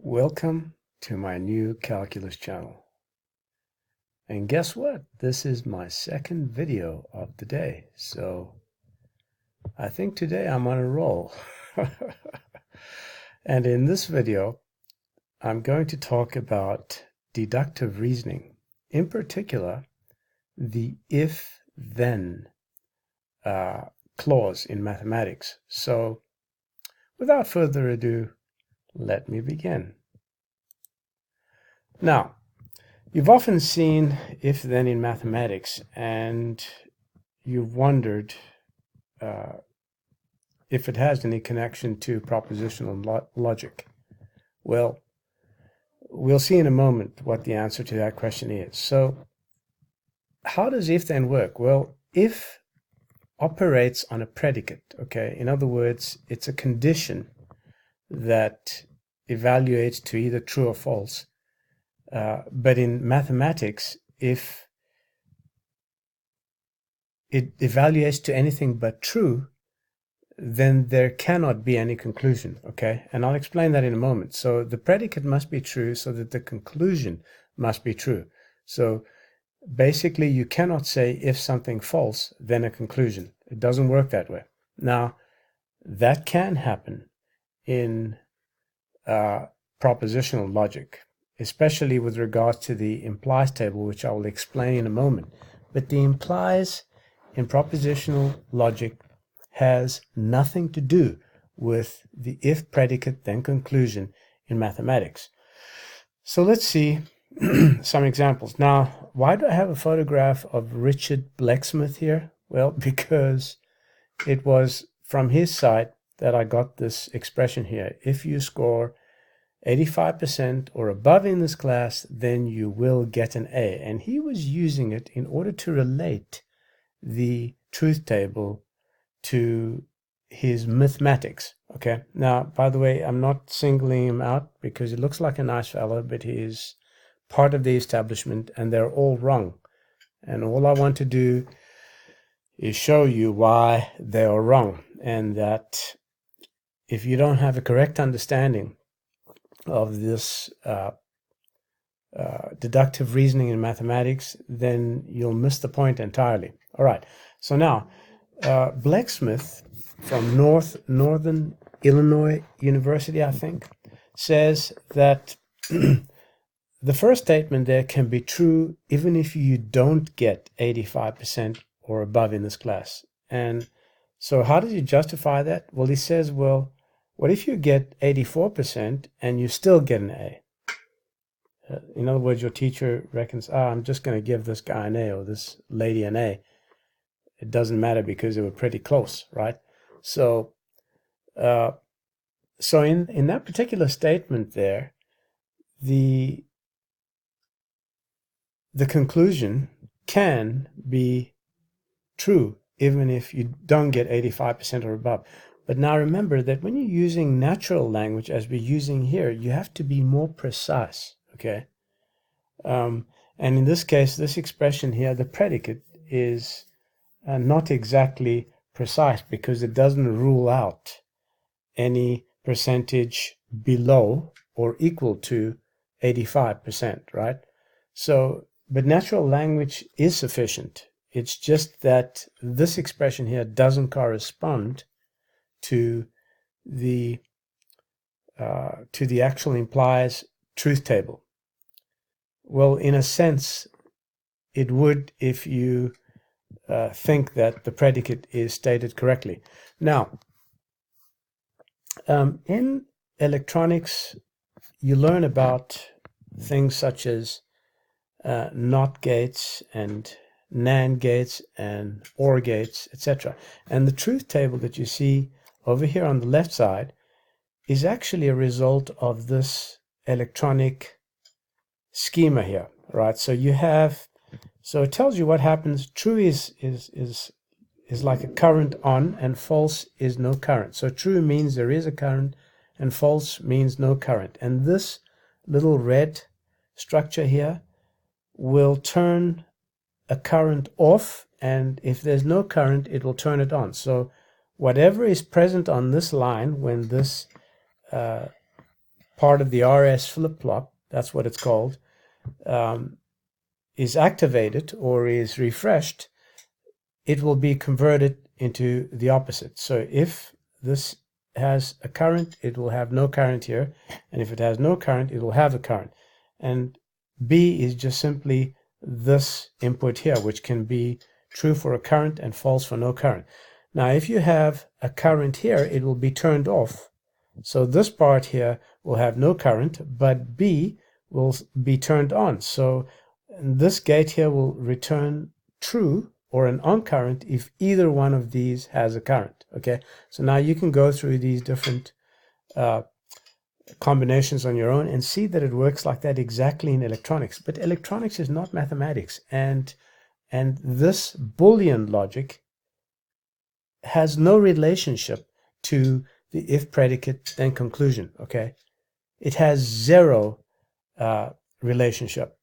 Welcome to my new calculus channel. And guess what? This is my second video of the day. So I think today I'm on a roll. And in this video, I'm going to talk about deductive reasoning. In particular, the if-then clause in mathematics. So without further ado, let me begin. Now, you've often seen if-then in mathematics, and you've wondered if it has any connection to propositional logic. Well, we'll see in a moment what the answer to that question is. So, how does if-then work? Well, if operates on a predicate, okay? In other words, it's a condition that evaluates to either true or false. But in mathematics, if it evaluates to anything but true, then there cannot be any conclusion, okay? And I'll explain that in a moment. So the predicate must be true so that the conclusion must be true. So basically, you cannot say if something false, then a conclusion. It doesn't work that way. Now, that can happen in propositional logic, especially with regards to the implies table, which I will explain in a moment. But the implies in propositional logic has nothing to do with the if predicate then conclusion in mathematics. So let's see some examples. Now, why do I have a photograph of Richard Blecksmith here? Well, because it was from his site that I got this expression here. If you score 85% or above in this class, then you will get an A. And he was using it in order to relate the truth table to his mythmatics. Okay. Now, by the way, I'm not singling him out because he looks like a nice fellow, but he's part of the establishment and they're all wrong. And all I want to do is show you why they are wrong, and that if you don't have a correct understanding of this deductive reasoning in mathematics, then you'll miss the point entirely. All right. So now, Blecksmith from Northern Illinois University, I think, says that the first statement there can be true even if you don't get 85% or above in this class. And so how does he justify that? Well, he says, well, what if you get 84% and you still get an A? In other words, your teacher reckons, I'm just going to give this guy an A or this lady an A. It doesn't matter because they were pretty close, right? So, in that particular statement there, the conclusion can be true even if you don't get 85% or above. But now remember that when you're using natural language, as we're using here, you have to be more precise, okay? And in this case, this expression here, the predicate, is not exactly precise because it doesn't rule out any percentage below or equal to 85%, right? So, but natural language is sufficient. It's just that this expression here doesn't correspond to the actual implies truth table. Well, in a sense, it would if you think that the predicate is stated correctly. Now, in electronics, you learn about things such as NOT gates and NAND gates and OR gates, etc. And the truth table that you see over here on the left side is actually a result of this electronic schema here, right? So you have, so it tells you what happens. True is like a current on, and false is no current. So true means there is a current, and false means no current. And this little red structure here will turn a current off, and if there's no current, it will turn it on. So whatever is present on this line when this part of the RS flip-flop, that's what it's called, is activated or is refreshed, it will be converted into the opposite. So if this has a current, it will have no current here. And if it has no current, it will have a current. And B is just simply this input here, which can be true for a current and false for no current. Now, if you have a current here, it will be turned off. So this part here will have no current, but B will be turned on. So this gate here will return true or an on current if either one of these has a current. Okay, so now you can go through these different combinations on your own and see that it works like that exactly in electronics. But electronics is not mathematics, and this Boolean logic has no relationship to the if predicate then conclusion. Okay, it has zero relationship.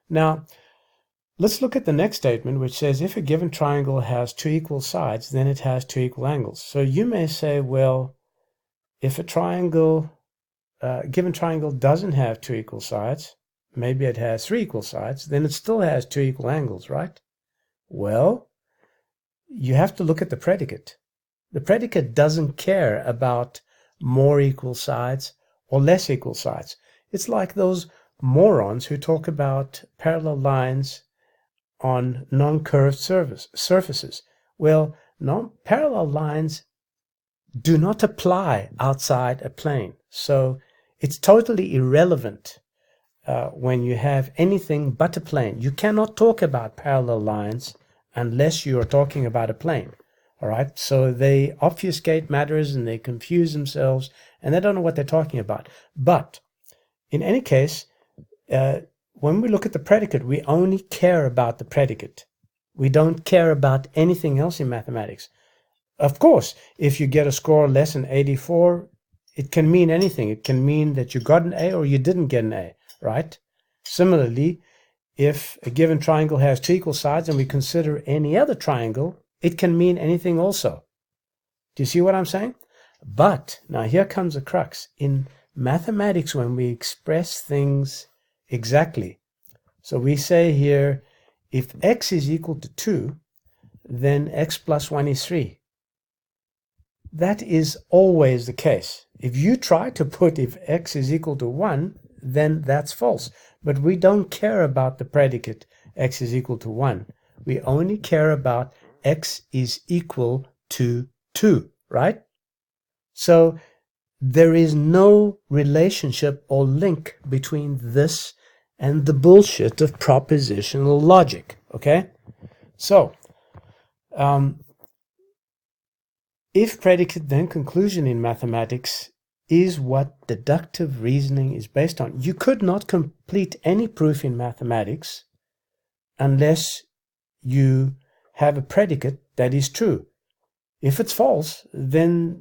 Now let's look at the next statement, which says if a given triangle has two equal sides, then it has two equal angles. So you may say, well, if a given triangle doesn't have two equal sides, maybe it has three equal sides, then it still has two equal angles, right? Well, you have to look at the predicate. The predicate doesn't care about more equal sides or less equal sides. It's like those morons who talk about parallel lines on non-curved surfaces. Well, parallel lines do not apply outside a plane. So it's totally irrelevant when you have anything but a plane. You cannot talk about parallel lines unless you are talking about a plane. All right, so they obfuscate matters and they confuse themselves and they don't know what they're talking about. But in any case, when we look at the predicate, we only care about the predicate. We don't care about anything else in mathematics. Of course, if you get a score less than 84, it can mean anything. It can mean that you got an A or you didn't get an A, right? Similarly, if a given triangle has two equal sides and we consider any other triangle, it can mean anything also. Do you see what I'm saying? But now here comes the crux. In mathematics, when we express things exactly, so we say here, if x is equal to 2, then x plus 1 is 3. That is always the case. If you try to put if x is equal to 1, then that's false. But we don't care about the predicate x is equal to 1. We only care about x is equal to 2, right? So there is no relationship or link between this and the bullshit of propositional logic, okay? So, if predicate then conclusion in mathematics is what deductive reasoning is based on. You could not complete any proof in mathematics unless you have a predicate that is true. If it's false, then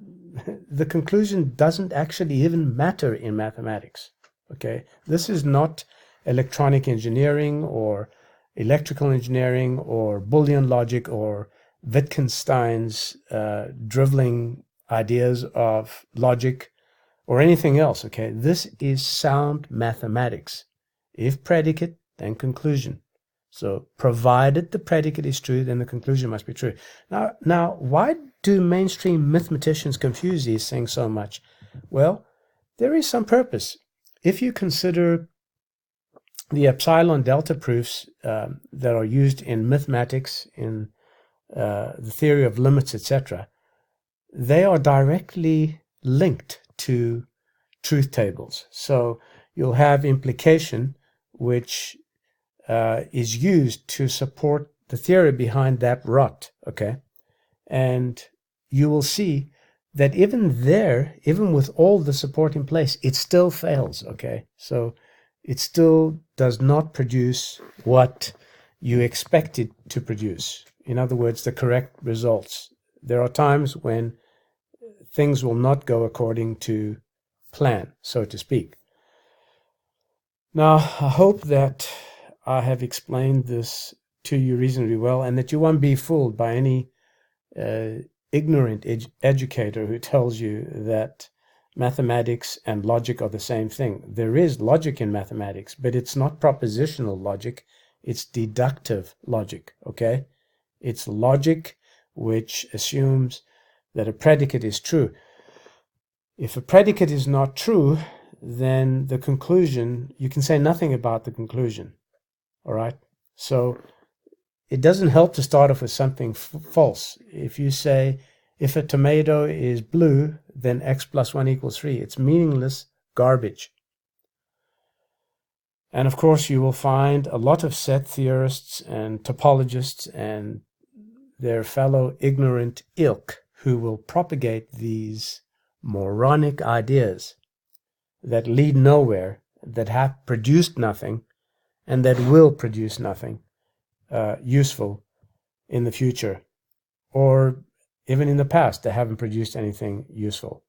the conclusion doesn't actually even matter in mathematics. Okay, this is not electronic engineering or electrical engineering or Boolean logic or Wittgenstein's driveling ideas of logic or anything else. Okay, this is sound mathematics. If predicate, then conclusion. So provided the predicate is true, then the conclusion must be true. Now, why do mainstream mathematicians confuse these things so much? Well, there is some purpose. If you consider the epsilon delta proofs that are used in mythmatics, in the theory of limits, etc., they are directly linked to truth tables. So you'll have implication, which is used to support the theory behind that rot, okay? And you will see that even there, even with all the support in place, it still fails, okay? So it still does not produce what you expect it to produce. In other words, the correct results. There are times when things will not go according to plan, so to speak. Now, I hope that I have explained this to you reasonably well and that you won't be fooled by any ignorant educator who tells you that mathematics and logic are the same thing. There is logic in mathematics, but it's not propositional logic. It's deductive logic, okay? It's logic which assumes that a predicate is true. If a predicate is not true, then the conclusion, you can say nothing about the conclusion, all right? So it doesn't help to start off with something false. If you say, if a tomato is blue, then x plus 1 equals 3. It's meaningless garbage. And of course, you will find a lot of set theorists and topologists and their fellow ignorant ilk who will propagate these moronic ideas that lead nowhere, that have produced nothing, and that will produce nothing useful in the future, or even in the past, they haven't produced anything useful.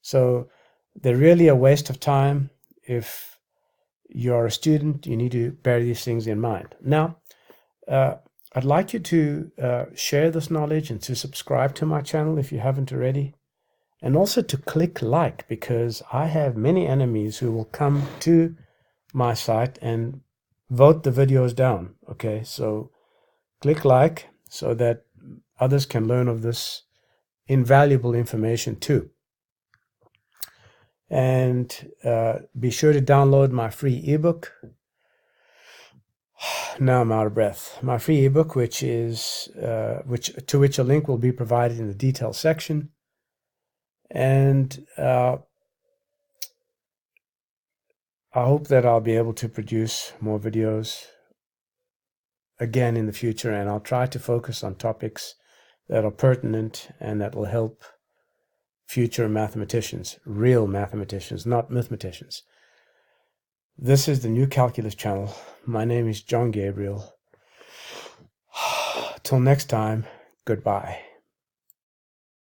So they're really a waste of time. If you're a student, you need to bear these things in mind. Now, I'd like you to share this knowledge and to subscribe to my channel if you haven't already. And also to click like, because I have many enemies who will come to my site and vote the videos down. Okay, so click like so that others can learn of this invaluable information too. And be sure to download my free ebook. Now I'm out of breath. My free ebook, which is to which a link will be provided in the details section. And I hope that I'll be able to produce more videos again in the future, and I'll try to focus on topics that are pertinent and that will help future mathematicians, real mathematicians, not mythmaticians. This is the New Calculus channel. My name is John Gabriel. Till next time, goodbye.